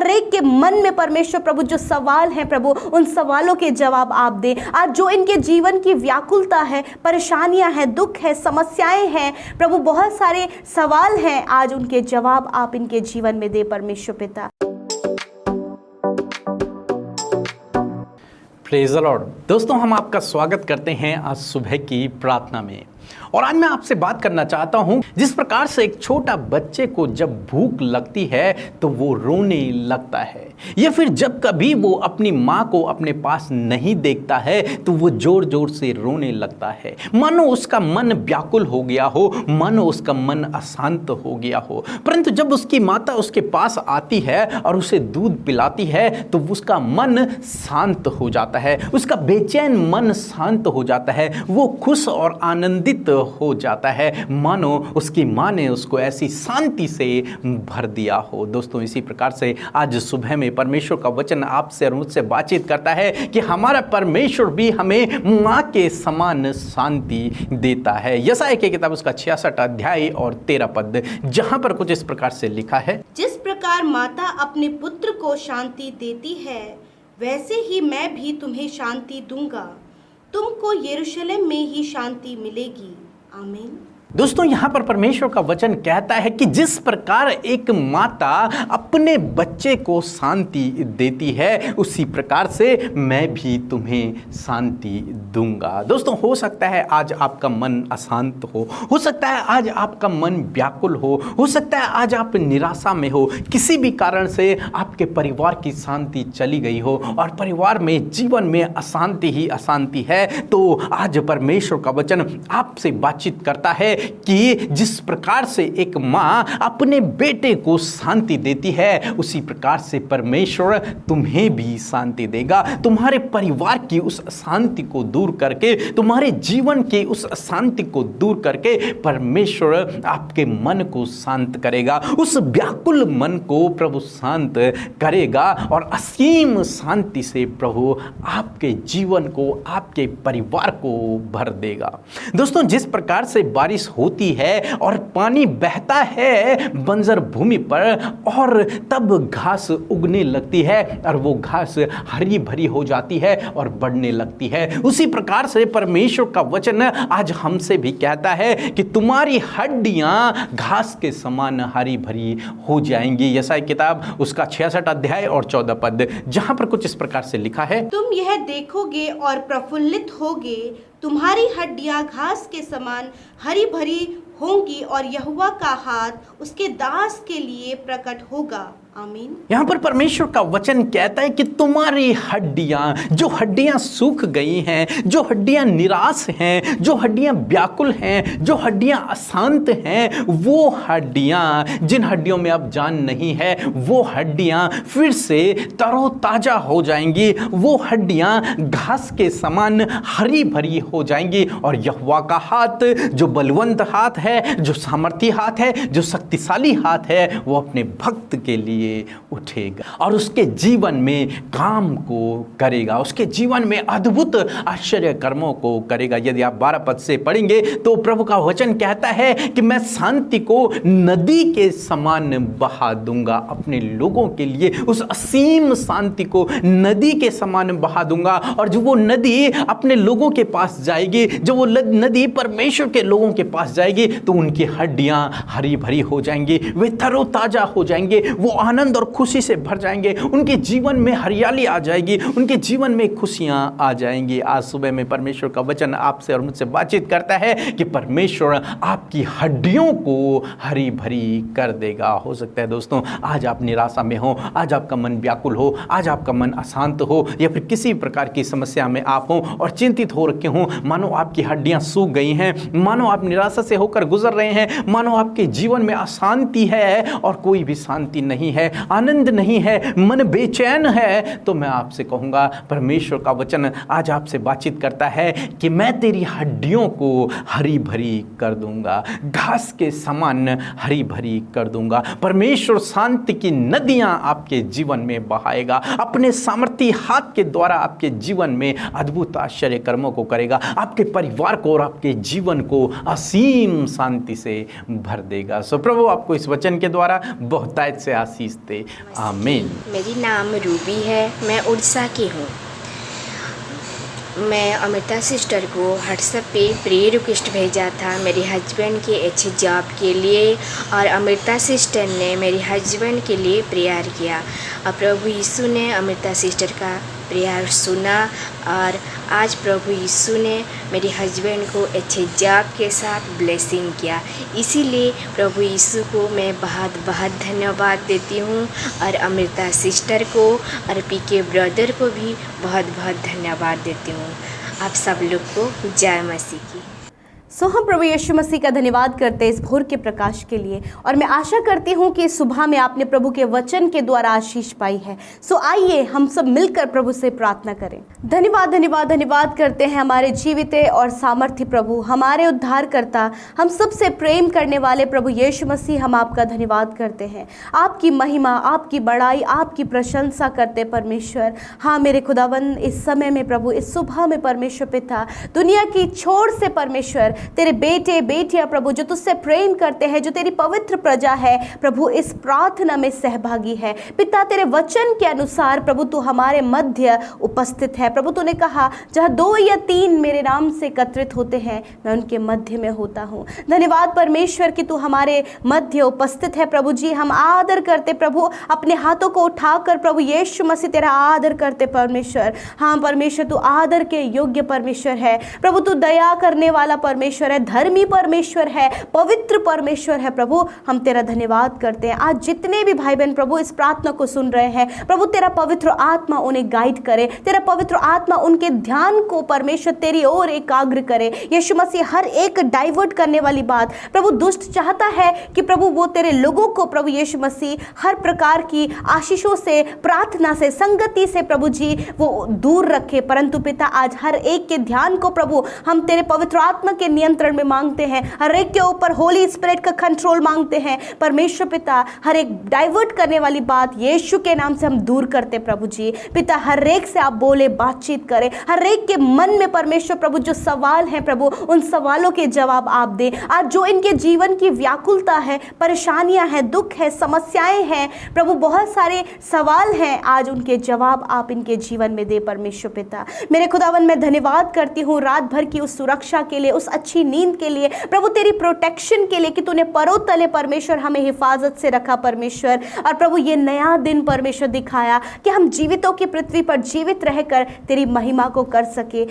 हर एक के मन में परमेश्वर प्रभु जो सवाल हैं प्रभु, उन सवालों के जवाब आप दें। आज जो इनके जीवन की व्याकुलता है, परेशानियां हैं, दुख है, समस्याएं हैं प्रभु, बहुत सारे सवाल हैं, आज उनके जवाब आप इनके जीवन में दे परमेश्वर पिता। Praise the Lord. दोस्तों, हम आपका स्वागत करते हैं आज सुबह की प्रार्थना में। और आज मैं आपसे बात करना चाहता हूं, जिस प्रकार से एक छोटा बच्चे को जब भूख लगती है तो वो रोने लगता है, या फिर जब कभी वो अपनी माँ को अपने पास नहीं देखता है तो वो जोर जोर से रोने लगता है, मानो उसका मन व्याकुल हो गया हो, मानो उसका मन अशांत हो गया हो। परंतु जब उसकी माता उसके पास आती है और उसे दूध पिलाती है तो उसका मन शांत हो जाता है, उसका बेचैन मन शांत हो जाता है, वो खुश और आनंदित हो जाता है, मानो उसकी माँ ने उसको ऐसी शांति से भर दिया हो। दोस्तों, इसी प्रकार से आज सुबह में परमेश्वर का वचन आपसे और मुझसे बातचीत करता है कि हमारा परमेश्वर भी हमें माँ के समान शांति देता है। यशायाह की किताब उसका 66 अध्याय और 13 पद, जहां पर कुछ इस प्रकार से लिखा है, जिस प्रकार माता अपने पुत्र को शांति देती है, वैसे ही मैं भी तुम्हें शांति दूंगा, तुमको यरूशलेम में ही शांति मिलेगी। आमीन। दोस्तों, यहाँ पर परमेश्वर का वचन कहता है कि जिस प्रकार एक माता अपने बच्चे को शांति देती है, उसी प्रकार से मैं भी तुम्हें शांति दूंगा। दोस्तों, हो सकता है आज आपका मन अशांत हो सकता है आज आपका मन व्याकुल हो सकता है आज आप निराशा में हो, किसी भी कारण से आपके परिवार की शांति चली गई हो और परिवार में, जीवन में अशांति ही अशांति है, तो आज परमेश्वर का वचन आपसे बातचीत करता है कि जिस प्रकार से एक माँ अपने बेटे को शांति देती है, उसी प्रकार से परमेश्वर तुम्हें भी शांति देगा। तुम्हारे परिवार की उस शांति को दूर करके, तुम्हारे जीवन की उस शांति को दूर करके परमेश्वर आपके मन को शांत करेगा, उस व्याकुल मन को प्रभु शांत करेगा और असीम शांति से प्रभु आपके जीवन को, आपके परिवार को भर देगा। दोस्तों, जिस प्रकार से बारिश होती है और पानी बहता है बंजर भूमि पर और तब घास उगने लगती है और वो घास हरी भरी हो जाती है और बढ़ने लगती है, उसी प्रकार से परमेश्वर का वचन आज हमसे भी कहता है कि तुम्हारी हड्डियां घास के समान हरी भरी हो जाएंगी। यशायाह किताब उसका 66 अध्याय और 14 पद, जहां पर कुछ इस प्रकार से लिखा है, तुम यह देखोगे और प्रफुल्लित होगे, तुम्हारी हड्डियां घास के समान हरी भरी होंगी और यहोवा का हाथ उसके दास के लिए प्रकट होगा। आमीन। यहाँ पर परमेश्वर का वचन कहता है कि तुम्हारी हड्डियां, जो हड्डियां सूख गई हैं, जो हड्डियां निराश हैं, जो हड्डियां व्याकुल हैं, जो हड्डियां अशांत हैं, वो हड्डियां, जिन हड्डियों में अब जान नहीं है, वो हड्डियां फिर से तरोताजा हो जाएंगी, वो हड्डियां घास के समान हरी भरी हो जाएंगी और यहोवा का हाथ, जो बलवंत हाथ है, जो सामर्थी हाथ है, जो शक्तिशाली हाथ है, वो अपने भक्त के लिए उठेगा और उसके जीवन में काम को करेगा, उसके जीवन में अद्भुत आश्चर्य कर्मों को करेगा। यदि आप 12 पद से पढ़ेंगे तो प्रभु का वचन कहता है कि मैं शांति को नदी के समान बहा दूंगा अपने लोगों के लिए, उस असीम शांति को नदी के समान बहा दूंगा। और जो वो नदी अपने लोगों के पास जाएगी, जो वो नदी परमेश्वर के लोगों के पास जाएगी, तो उनकी हड्डियां हरी भरी हो जाएंगी, वे तरोताजा हो जाएंगे, वो आनंद और खुशी से भर जाएंगे, उनके जीवन में हरियाली आ जाएगी, उनके जीवन में खुशियां आ जाएंगी। आज सुबह में परमेश्वर का वचन आपसे और मुझसे बातचीत करता है कि परमेश्वर आपकी हड्डियों को हरी भरी कर देगा। हो सकता है दोस्तों आज आप निराशा में हो, आज आपका मन व्याकुल हो, आज आपका मन अशांत हो, या फिर किसी प्रकार की समस्या में आप हो और चिंतित हो रखे हो, मानो आपकी हड्डियां सूख गई हैं, मानो आप निराशा से होकर गुजर रहे हैं, मानो आपके जीवन में अशांति है और कोई भी शांति नहीं है, आनंद नहीं है, मन बेचैन है, तो मैं आपसे कहूंगा परमेश्वर का वचन आज आपसे बातचीत करता है कि मैं तेरी हड्डियों को हरी भरी कर दूंगा, घास के समान हरी भरी कर दूंगा। परमेश्वर शांति की नदियां आपके जीवन में बहाएगा, अपने सामर्थी हाथ के द्वारा आपके जीवन में अद्भुत आश्चर्य कर्मों को करेगा, आपके परिवार को और आपके जीवन को असीम शांति से भर देगा। सो प्रभु आपको इस वचन के द्वारा बहुतायत से आशीष आशीष दे, आमीन। मेरी नाम रूबी है, मैं उड़ीसा की हूँ। मैं अमृता सिस्टर को व्हाट्सएप पे प्रेयर रिक्वेस्ट भेजा था मेरे हस्बैंड के अच्छे जॉब के लिए, और अमृता सिस्टर ने मेरे हस्बैंड के लिए प्रेयर किया और प्रभु यीशु ने अमृता सिस्टर का प्रेयर सुना, और आज प्रभु यीशु ने मेरे हस्बैंड को अच्छे जॉब के साथ ब्लेसिंग किया। इसीलिए प्रभु यीशु को मैं बहुत बहुत धन्यवाद देती हूँ, और अमृता सिस्टर को और पीके ब्रदर को भी बहुत बहुत धन्यवाद देती हूँ। आप सब लोग को जय मसीह की। हम प्रभु यीशु मसीह का धन्यवाद करते हैं इस भोर के प्रकाश के लिए, और मैं आशा करती हूँ कि इस सुबह में आपने प्रभु के वचन के द्वारा आशीष पाई है। आइए हम सब मिलकर प्रभु से प्रार्थना करें। धन्यवाद धन्यवाद धन्यवाद करते हैं हमारे जीवित और सामर्थ्य प्रभु, हमारे उद्धारकर्ता, हम सबसे प्रेम करने वाले प्रभु यीशु मसीह, हम आपका धन्यवाद करते हैं। आपकी महिमा, आपकी बड़ाई, आपकी प्रशंसा करते परमेश्वर। हाँ मेरे खुदावन, इस समय में प्रभु, इस सुबह में परमेश्वर पिता, दुनिया की छोर से परमेश्वर तेरे बेटे बेटियां प्रभु जो तुझसे प्रेम करते हैं, जो तेरी पवित्र प्रजा है प्रभु, इस प्रार्थना में सहभागी है। पिता तेरे वचन के अनुसार प्रभु तू हमारे मध्य उपस्थित है प्रभु। तूने कहा जहाँ 2 या 3 मेरे नाम से एकत्रित होते हैं, मैं उनके मध्य में होता हूँ। धन्यवाद परमेश्वर कि तू हमारे मध्य उपस्थित है प्रभु जी। हम आदर करते प्रभु, अपने हाथों को उठाकर प्रभु यीशु मसीह तेरा आदर करते परमेश्वर। हाँ परमेश्वर, तू आदर के योग्य परमेश्वर है प्रभु। तू दया करने वाला परमेश्वर है, धर्मी परमेश्वर है, पवित्र परमेश्वर है प्रभु। हम तेरा धन्यवाद करते हैं। आज जितने भी भाई बहन प्रभु इस प्रार्थना को सुन रहे हैं प्रभु, तेरा पवित्र आत्मा उन्हें गाइड करे, तेरा पवित्र आत्मा उनके ध्यान को परमेश्वर तेरी ओर एकाग्र करे। यीशु मसीह, हर एक डाइवर्ट करने वाली बात प्रभु दुष्ट चाहता है कि प्रभु वो तेरे लोगों को प्रभु यीशु मसीह हर प्रकार की आशीषों से, प्रार्थना से, संगति से प्रभु जी वो दूर रखे। परंतु पिता, आज हर एक के ध्यान को प्रभु हम तेरे पवित्र आत्मा के नियंत्रण में मांगते हैं। हर एक के ऊपर होली स्पिरिट का कंट्रोल मांगते हैं परमेश्वर पिता। हर एक डाइवर्ट करने वाली बात यीशु के नाम से हम दूर करते प्रभु जी। पिता, हर एक से आप बोले, बातचीत करें। हर एक के मन में परमेश्वर प्रभु जो सवाल हैं प्रभु, उन सवालों के जवाब आप दें। आज जो इनके जीवन की व्याकुलता है, परेशानियां हैं, दुख है, समस्याएं हैं प्रभु, बहुत सारे सवाल हैं, आज उनके जवाब आप इनके जीवन में दे परमेश्वर पिता। मेरे खुदावन, मैं धन्यवाद करती हूँ रात भर की उस सुरक्षा के लिए, उस अच्छी नींद के लिए प्रभु, तेरी प्रोटेक्शन के लिए कि तूने परों तले परमेश्वर हमें हिफाजत से रखा परमेश्वर। और प्रभु ये नया दिन परमेश्वर दिखाया कि हम जीवितों की पृथ्वी पर जीवित रहकर तेरी महिमा को कर सके।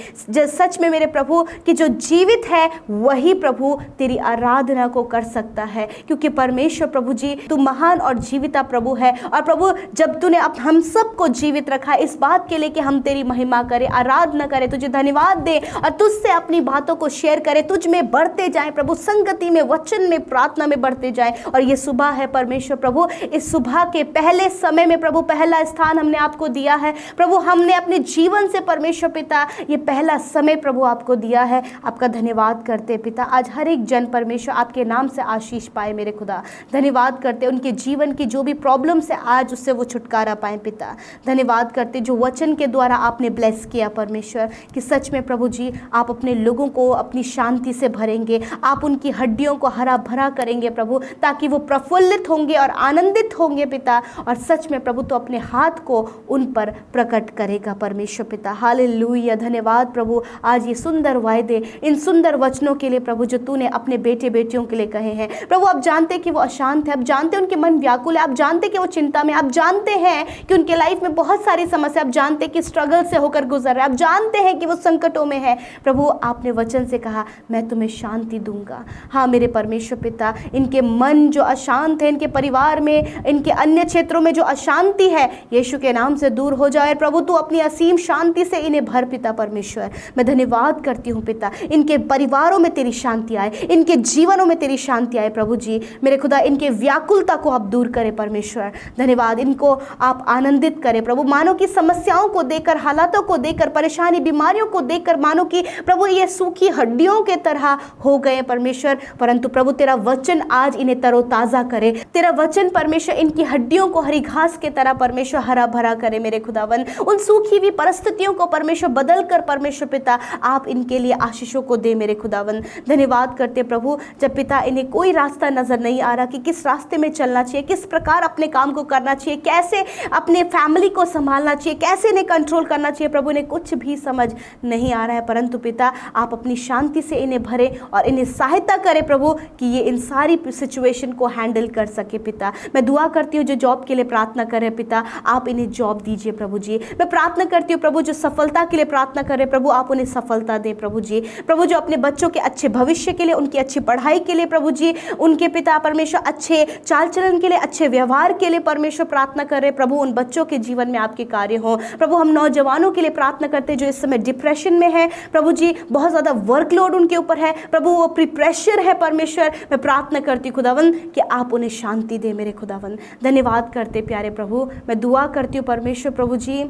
सच में मेरे प्रभु कि जो जीवित है वही प्रभु तेरी आराधना को कर सकता है, क्योंकि परमेश्वर प्रभु जी तू महान और जीविता प्रभु है। और प्रभु जब तूने हम सबको जीवित रखा इस बात के लिए कि हम तेरी महिमा करें, आराधना करें, तुझे धन्यवाद दे और तुझसे अपनी बातों को शेयर करें, तुझ में बढ़ते जाएं प्रभु, संगति में, वचन में, प्रार्थना में बढ़ते जाएं। और ये सुबह है परमेश्वर प्रभु, इस सुबह के पहले समय में प्रभु पहला स्थान हमने आपको दिया है प्रभु। हमने अपने जीवन से परमेश्वर पिता ये पहला समय प्रभु आपको दिया है। आपका धन्यवाद करते पिता। आज हर एक जन परमेश्वर आपके नाम से आशीष पाए मेरे खुदा। धन्यवाद करते उनके जीवन की जो भी प्रॉब्लम से आज उससे वो छुटकारा पाए पिता। धन्यवाद करते जो वचन के द्वारा आपने ब्लेस किया परमेश्वर, कि सच में प्रभु जी आप अपने लोगों को अपनी शांति से भरेंगे, आप उनकी हड्डियों को हरा भरा करेंगे प्रभु, ताकि वो प्रफुल्लित होंगे और आनंदित होंगे पिता। और सच में प्रभु तो अपने हाथ को उन पर प्रकट करेगा परमेश्वर पिता। हालेलुया, धन्यवाद प्रभु आज ये सुंदर वायदे, इन सुंदर वचनों के लिए प्रभु जो तूने अपने बेटे बेटियों के लिए कहे हैं प्रभु। आप जानते कि वो अशांत है, आप जानते उनके मन व्याकुल है, आप जानते कि वो चिंता में, आप जानते हैं कि उनके लाइफ में बहुत सारी समस्या, आप जानते कि स्ट्रगल से होकर गुजर रहे, आप जानते हैं कि वो संकटों में है प्रभु। आपने वचन से कहा मैं तुम्हें शांति दूंगा। हाँ मेरे परमेश्वर पिता, इनके मन जो अशांत है, इनके परिवार में, इनके अन्य क्षेत्रों में जो अशांति है, यीशु के नाम से दूर हो जाए प्रभु। तू अपनी असीम शांति से इन्हें भर पिता परमेश्वर। मैं धन्यवाद करती हूँ पिता, इनके परिवारों में तेरी शांति आए, इनके जीवनों में तेरी शांति आए प्रभु जी। मेरे खुदा इनके व्याकुलता को आप दूर करें परमेश्वर। धन्यवाद, इनको आप आनंदित करें प्रभु। मानो की समस्याओं को देखकर, हालातों को देखकर, परेशानी बीमारियों को देखकर, मानो कि प्रभु ये सूखी हड्डियों के तरह हो गए परमेश्वर, परंतु प्रभु तेरा वचन आज इन्हें तरोताज़ा करे। तेरा वचन परमेश्वर इनकी हड्डियों को हरी घास के तरह परमेश्वर हरा भरा करे मेरे खुदावन। उन सूखी हुई परिस्थितियों को परमेश्वर बदल कर परमेश्वर पिता आप इनके लिए आशीषों को दे मेरे खुदावन। धन्यवाद करते प्रभु, जब पिता इन्हें कोई रास्ता नजर नहीं आ रहा कि किस रास्ते में चलना चाहिए, किस प्रकार अपने काम को करना चाहिए, कैसे अपने फैमिली को संभालना चाहिए, कैसे इन्हें कंट्रोल करना चाहिए, प्रभु इन्हें कुछ भी समझ नहीं आ रहा है, परंतु पिता आप अपनी शांति से इन्हें भरे और इन्हें सहायता करें प्रभु कि ये इन सारी सिचुएशन को हैंडल कर सके। पिता मैं दुआ करती हूँ जो जॉब के लिए प्रार्थना कर रहे पिता, आप इन्हें जॉब दीजिए प्रभु जी। मैं प्रार्थना करती हूँ प्रभु जो सफलता के लिए प्रार्थना कर रहे प्रभु, आप उन्हें सफलता दें प्रभु जी। प्रभु जो अपने बच्चों के अच्छे भविष्य के लिए, उनकी अच्छी पढ़ाई के लिए प्रभु जी, उनके पिता परमेश्वर अच्छे चाल चलन के लिए, अच्छे व्यवहार के लिए परमेश्वर प्रार्थना कर रहे प्रभु, उन बच्चों के जीवन में आपके कार्य हो प्रभु। हम नौजवानों के लिए प्रार्थना करते हैं जो इस समय डिप्रेशन में है प्रभु जी, बहुत ज़्यादा वर्कलोड उनके ऊपर है प्रभु, वो प्रेशर है परमेश्वर। मैं प्रार्थना करती हूँ खुदावन कि आप उन्हें शांति दे मेरे खुदावन। धन्यवाद करते प्यारे प्रभु, मैं दुआ करती हूँ परमेश्वर प्रभु जी,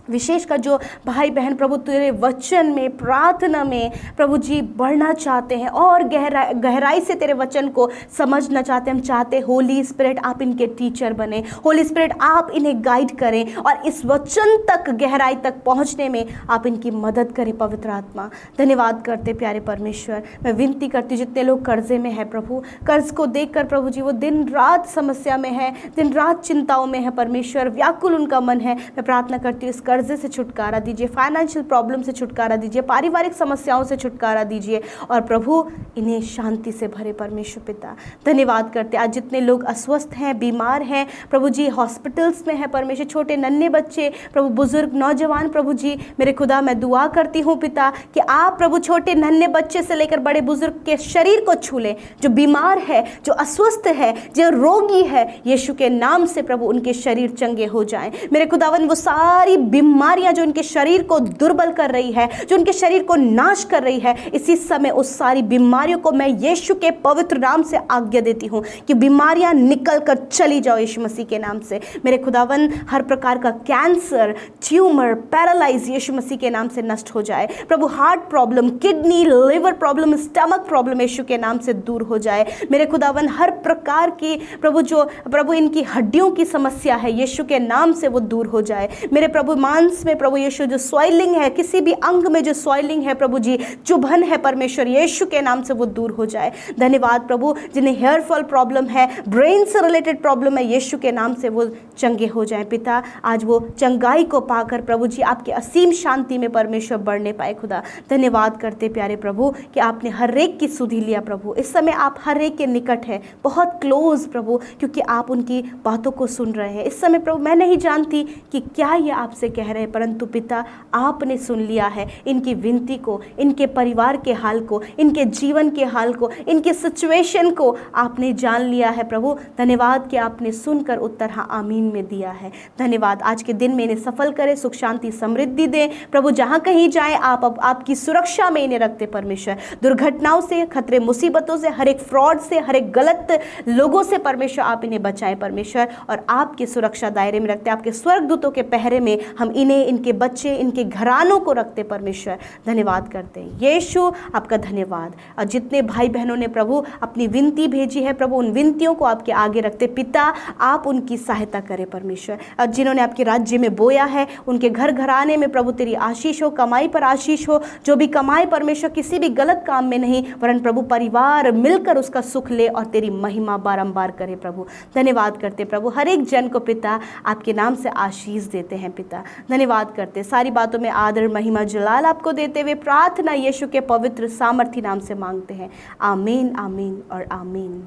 विशेषकर जो भाई बहन प्रभु तेरे वचन में, प्रार्थना में प्रभु जी बढ़ना चाहते हैं और गहराई से तेरे वचन को समझना चाहते हैं, हम चाहते होली स्पिरिट आप इनके टीचर बने, होली स्पिरिट आप इन्हें गाइड करें और इस वचन तक गहराई तक पहुंचने में आप इनकी मदद करें पवित्र आत्मा। धन्यवाद करते प्यारे परमेश्वर, मैं विनती करती हूँ जितने लोग कर्जे में है प्रभु, कर्ज को देखकर प्रभु जी वो दिन रात समस्या में है, दिन रात चिंताओं में है परमेश्वर, व्याकुल उनका मन है। मैं प्रार्थना करती हूँ इस कर्जे से छुटकारा दीजिए, फाइनेंशियल प्रॉब्लम से छुटकारा दीजिए, पारिवारिक समस्याओं से छुटकारा दीजिए और प्रभु इन्हें शांति से भरे परमेश्वर पिता। धन्यवाद करते आज जितने लोग अस्वस्थ हैं, बीमार हैं प्रभु जी, हॉस्पिटल्स में हैं परमेश्वर, छोटे नन्हे बच्चे प्रभु, बुजुर्ग नौजवान प्रभु जी, मेरे खुदा मैं दुआ करती हूँ पिता कि आप प्रभु छोटे नन्हे बच्चे से लेकर बड़े बुजुर्ग के शरीर को छू लें, जो बीमार है, जो अस्वस्थ है, जो रोगी है, यीशु के नाम से प्रभु उनके शरीर चंगे हो जाएं मेरे खुदावन। वो सारी बीमारियां जो उनके शरीर को दुर्बल कर रही है, जो उनके शरीर को नाश कर रही है, इसी समय उस सारी बीमारियों को मैं यीशु के पवित्र नाम से आज्ञा देती हूँ कि बीमारियां निकल कर चली जाओ यीशु मसीह के नाम से मेरे खुदावन। हर प्रकार का cancer, tumour, paralyse Yeshu Masih के नाम से नष्ट हो जाए प्रभु। Heart problem, kidney, liver problem, stomach problem Yeshu के नाम से दूर हो जाए मेरे खुदावन। हर प्रकार की प्रभु जो प्रभु इनकी हड्डियों की समस्या है यीशु के नाम से वो दूर हो जाए मेरे प्रभु। मांस में प्रभु यीशु जो सॉइलिंग है, किसी भी अंग में जो सॉइलिंग है प्रभु जी, चुभन है परमेश्वर, यीशु के नाम से वो दूर हो जाए। धन्यवाद प्रभु, जिन्हें हेयर फॉल प्रॉब्लम है, ब्रेन से रिलेटेड प्रॉब्लम है, यीशु के नाम से वो चंगे हो जाए पिता। आज वो चंगाई को पाकर प्रभु जी आपके असीम शांति में परमेश्वर बढ़ने पाए खुदा। धन्यवाद करते प्यारे प्रभु कि आपने हर एक की सुधि लिया प्रभु। इस समय आप हर एक के निकट है, बहुत क्लोज प्रभु, क्योंकि आप उनकी बातों को सुन रहे हैं। इस समय प्रभु मैं नहीं जानती कि क्या ये आपसे कह रहे हैं, परंतु पिता आपने सुन लिया है इनकी विनती को, इनके परिवार के हाल को, इनके जीवन के हाल को, इनके सिचुएशन को आपने जान लिया है प्रभु। धन्यवाद कि आपने सुनकर उत्तर हाँ आमीन में दिया है। धन्यवाद, आज के दिन में इन्हें सफल करें, सुख शांति समृद्धि दें प्रभु। जहाँ कहीं जाए आप आपकी सुरक्षा में इन्हें रखते परमेश्वर। दुर्घटनाओं से, खतरे मुसीबतों से, हर एक फ्रॉड से, हर एक गलत लोगों से परमेश्वर आप इन्हें बचाएं परमेश्वर, और आपके सुरक्षा दायरे में रखते, आपके स्वर्गदूतों के पहरे में हम इन्हें, इनके बच्चे, इनके घरानों को रखते परमेश्वर। धन्यवाद करते हैं यीशु, आपका धन्यवाद। और जितने भाई बहनों ने प्रभु अपनी विनती भेजी है प्रभु, उन विनतियों को आपके आगे रखते पिता, आप उनकी सहायता करें परमेश्वर। और जिन्होंने आपके राज्य में बोया है उनके घर घराने में प्रभु तेरी आशीष हो, कमाई पर आशीष हो। जो भी कमाए परमेश्वर किसी भी गलत काम में नहीं, वरन प्रभु परिवार मिलकर उसका सुख ले और तेरी महिमा बारंबार करे प्रभु। धन्यवाद करते प्रभु, हर एक जन को पिता आपके नाम से आशीष देते हैं पिता। धन्यवाद करते, सारी बातों में आदर महिमा जलाल आपको देते हुए प्रार्थना यीशु के पवित्र सामर्थी नाम से मांगते हैं। आमीन, आमीन और आमीन।